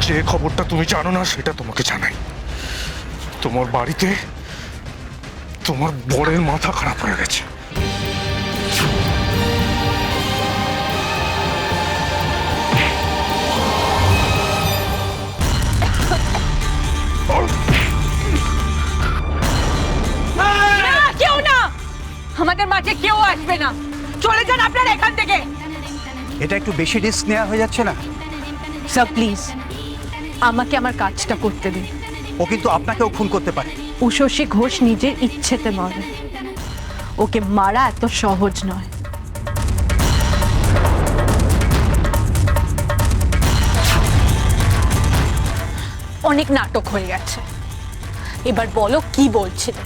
যে খবরটা তুমি জানো না সেটা তোমাকে জানাই। তোমার বাড়িতে তোমার বরের মাথা খারাপ হয়ে গেছে। কেউ না, আমাদের মাঝে কেউ আসবে না, চলে যান আপনারা এখান থেকে। এটা একটু বেশি রিস্ক নেওয়া হয়ে যাচ্ছে না? স্যার প্লিজ আমাকে আমার কাজটা করতে দিন। ও কিন্তু আপনাকেও খুন করতে পারে। উষসী ঘোষ নিজের ইচ্ছেতে মরে, ওকে মারা এত সহজ নয়। অনেক নাটক হয়ে গেছে, এবার বলো কি বলছিলে?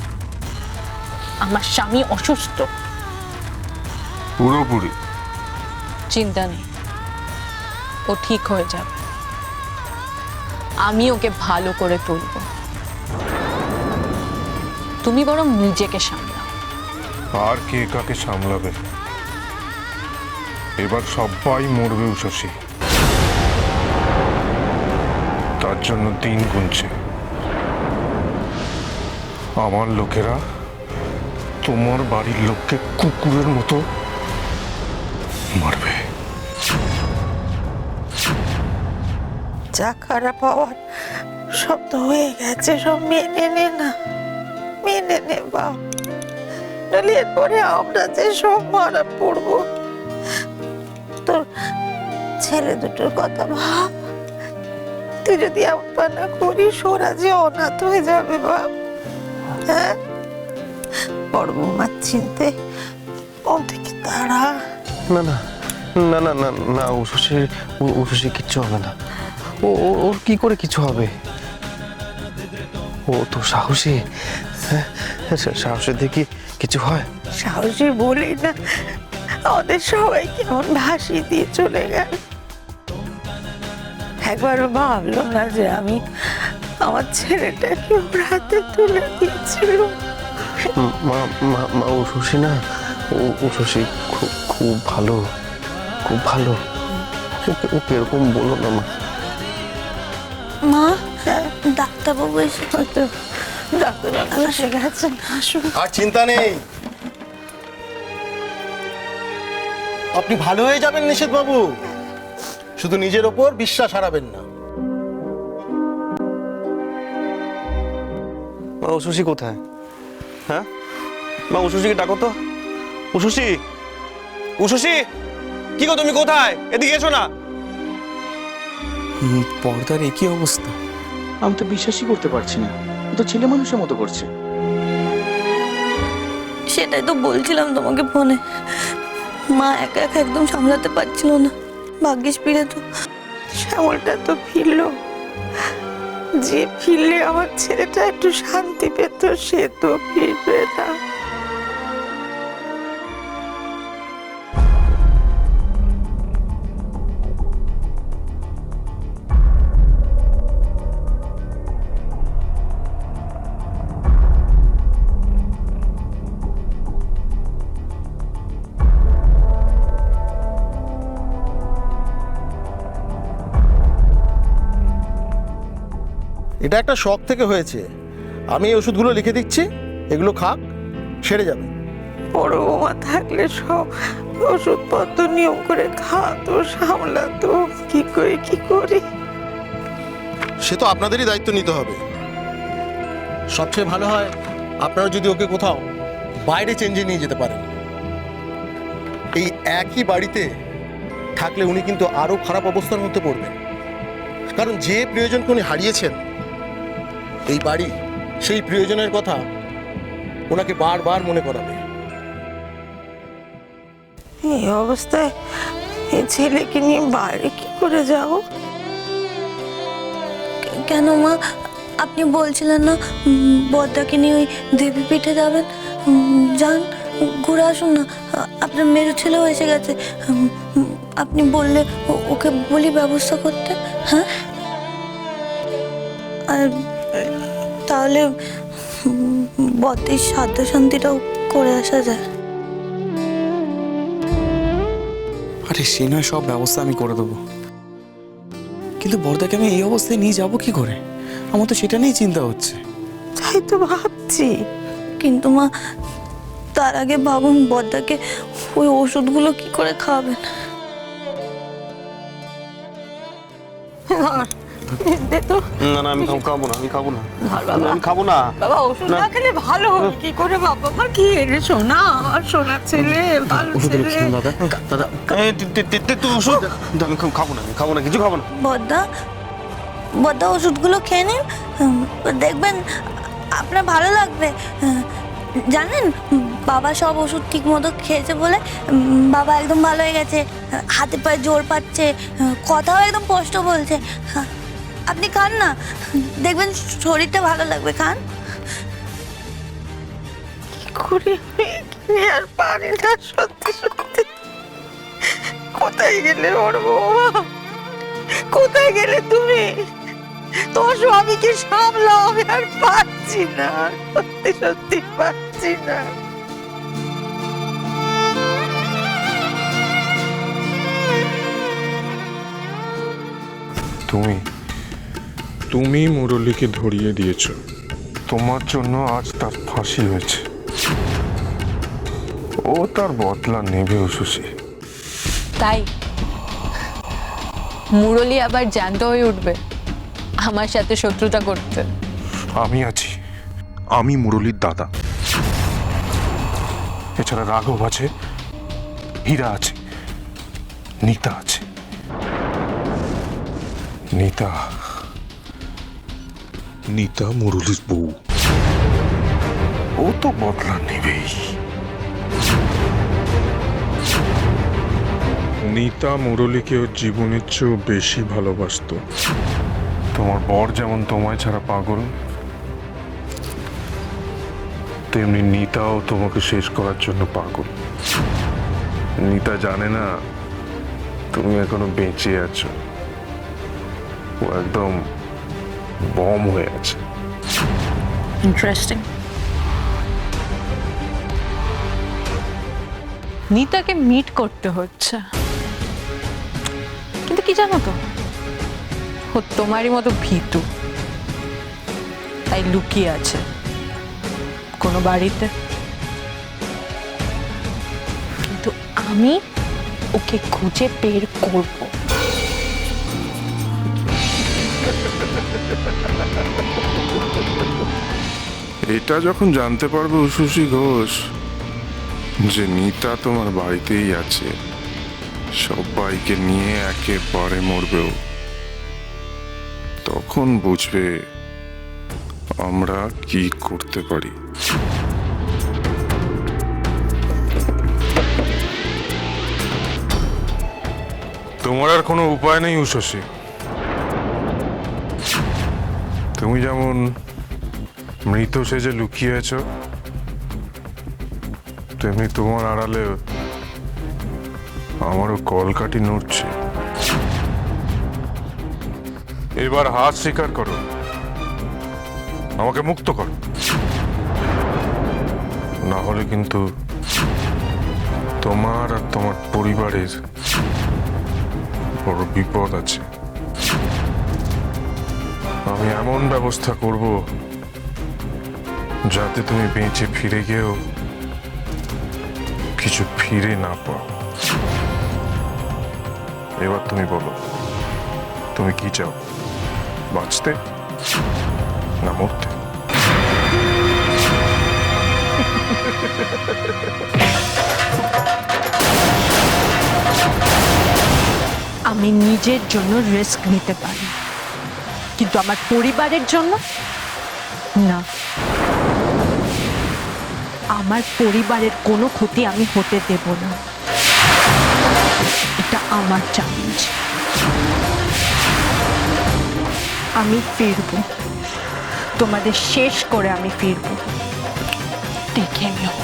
আমার স্বামী অসুস্থ। পুরোপুরি। চিন্তা নেই, ও ঠিক হয়ে যাবে। আমি ওকে ভালো করে তুলব, তুমি বরং নিজেকে সামলাও। আর কে কাকে সামলাবে? এবার সবাই মরবে উষসী, তার জন্য দিন গুনছে। আমার লোকেরা তোমার বাড়ির লোককে কুকুরের মতো মারবে। যা খারাপ হওয়ার সব তো হয়ে গেছে, সব মেনে নে না, মেনে নে বাপ, নাহলে এরপরে আমরা যে সব মারা পড়বো। তোর ছেলে দুটোর কথা ভাব, তুই যদি আপা না করিস ওরা যে অনাথ হয়ে যাবে বাপ। হ্যাঁ, বড় বৌমার চিনতে মন থেকে তারা। না না না না না না, উষসী কিচ্ছু হবে না। ওর কি করে কিছু হবে? ও তো সাহসী। হ্যাঁ, সাহসী দেখি কিছু হয়। সাহসী বলেই না আমাদের সবাই কেমন ভাসিয়ে দিয়ে চলে গেল। একবারও ভাবলো না যে আমি আমার ছেলেটাকে ওর হাতে তুলে দিয়েছিল। মা মা মা উষসী না, উষসী খুব খুব ভালো, খুব ভালো। ওকে এরকম বলো না মা। মা, ডাক্তারবাবু এসে হয়তো ডাক্তারবাবু এসে গেছেন, আসুন। আর চিন্তা নেই, আপনি ভালো হয়ে যাবেন নিষেধ বাবু। শুধু নিজের ওপর বিশ্বাস হারাবেন না। মা উষসী কোথায়? হ্যাঁ মা, উষসীকে ডাকো তো। উষসী, উষসী, কি গো তুমি কোথায়? এদিকে এসো না। পর্দার একই অবস্থা, আমি তো বিশ্বাসই করতে পারছি না। ও তো ছেলে মানুষের মতো করছে। সেটাই তো বলছিলাম তোমাকে ফোনে, মা একা একা একদম সামলাতে পারছিল না। ভাগ্যিস ফিরে তো শ্যামলটা তো ফিরলো, যে ফিরলে আমার ছেলেটা একটু শান্তি পেত, সে তো ফিরবে না। এটা একটা শখ থেকে হয়েছে। আমি এই ওষুধগুলো লিখে দিচ্ছি, এগুলো খাক, সেরে যাবে। বড় বৌমা থাকলে সব ওষুধপত্র নিয়ম করে খাওয়াতো, সামলাতো, কি করি। সে তো আপনাদেরই দায়িত্ব নিতে হবে। সবচেয়ে ভালো হয় আপনারা যদি ওকে কোথাও বাইরে চেঞ্জে নিয়ে যেতে পারেন। এই একই বাড়িতে থাকলে উনি কিন্তু আরো খারাপ অবস্থার মধ্যে পড়বেন। কারণ যে প্রিয়জনকে উনি হারিয়েছেন, এই বাড়ি সেই প্রিয়জনের কথা ওনাকে বারবার মনে করাবে। এই অবস্থায় এই ছেলেকে নিয়ে বাইরে কি করে যাব? কেন মা, আপনি বলছিলেন না বড়দাকে নিয়ে ওই দেবী পিঠে যাবেন? যান, ঘুরে আসুন না। আপনার মেরু ছেলেও এসে গেছে, আপনি বললে ওকে বলি ব্যবস্থা করতে। হ্যাঁ, আর তাহলে বদ্দির সাধ্য শান্তিটাও করে আসা যায়। আরে সে নয়, সব ব্যবস্থা আমি করে দেবো, কিন্তু বর্দাকে আমি এই অবস্থায় নিয়ে যাব কি করে? আমার তো সেটা নিয়েই চিন্তা হচ্ছে। তাই তো ভাবছি। কিন্তু মা, তার আগে ভাবুন বদ্দাকে ওই ওষুধগুলো কি করে খাওয়াবেন। দে তো না না, আমি খাবো না, আমি খাবো না, আমি খাবো না। বাবা, ওষুধ না খেলে ভালো হবে কি করে? বাবা মা কি এনেছো না? আমার সোনা ছেলে, ভালো ছেলে। দাদা দাদা, তুই ওষুধ আমি খাবো না, আমি খাবো না, কিছু খাবো না। বদ্দা, বদ্দা ওষুধগুলো খেয়ে নিন, দেখবেন আপনার ভালো লাগবে। জানেন, বাবা সব ওষুধ ঠিক মতো খেয়েছে বলে বাবা একদম ভালো হয়ে গেছে, হাতে পায়ে জোর পাচ্ছে, কথাও একদম স্পষ্ট বলছে। আপনি খান না, দেখবেন শরীরটা ভালো লাগবে, খান। কি করে আমি আর পারি না, সত্যি সত্যি। কোথায় গেলে ওর বৌমা? কোথায় গেলে তুমি? তোর স্বামীকে সামলাও, আমি আর পারছি না, সত্যি সত্যি পারছি না। তুমি মুরলীকে ধরিয়ে দিয়েছ। তোমার জন্য আজ তার ফাঁসি হয়েছে। ও তার বদলা নেবে উশুসি। তাই মুরলী আবার জ্যান্ত হয়ে উঠবে আমার সাথে শত্রুতা করতে। আমি আছি, আমি মুরলীর দাদা। এছাড়া রাঘব আছে, হীরা আছে, নিতা আছে। নিতা মুরলীর বউ, ও তো বদলা নেবেই। নিতা মুরলীকে ওর জীবনের চেয়েও বেশি ভালোবাসতো। তোমার বর যেমন তোমায় ছাড়া পাগল, তেমনি নিতাও তোমাকে শেষ করার জন্য পাগল। নিতা জানে না তুমি এখনো বেঁচে আছো। ও একদম বম হয়ে আছে। ইন্টারেস্টিং। নিতাকে মিট করতে হচ্ছে, কিন্তু কি জানো তো, ও তোমারই মতো ভীতু, তাই লুকিয়ে আছে কোনো বাড়িতে। কিন্তু আমি ওকে খুঁজে বের করব। এটা যখন জানতে পারবে উশুসি ঘোষ যে নিতা তোমার বাড়িতেই আছে, সবাইকে নিয়ে একেবারে মরবেও, তখন বুঝবে আমরা কি করতে পারি। তোমার আর কোনো উপায় নেই উশুসি। তুমি যেমন মৃত সেজে লুকিয়ে আছো, তেমনি তোমার আড়ালে আমারও কলকাঠি নড়ছে। এবার হাত স্বীকার করো, আমাকে মুক্ত করো, না হলে কিন্তু তোমার আর তোমার পরিবারের বড় বিপদ আছে। আমি এমন ব্যবস্থা করব যাতে তুমি বেঁচে ফিরে গিয়েও কিছু ফিরে না পাও। এবার তুমি বলো, তুমি কি চাও, বাঁচতে না মরতে? আমি নিজের জন্য রিস্ক নিতে পারি, কিন্তু আমার পরিবারের জন্য না। আমার পরিবারের কোনো ক্ষতি আমি হতে দেব না, এটা আমার চ্যালেঞ্জ। আমি ফিরব, তোমাদের শেষ করে আমি ফিরব, দেখে নিও।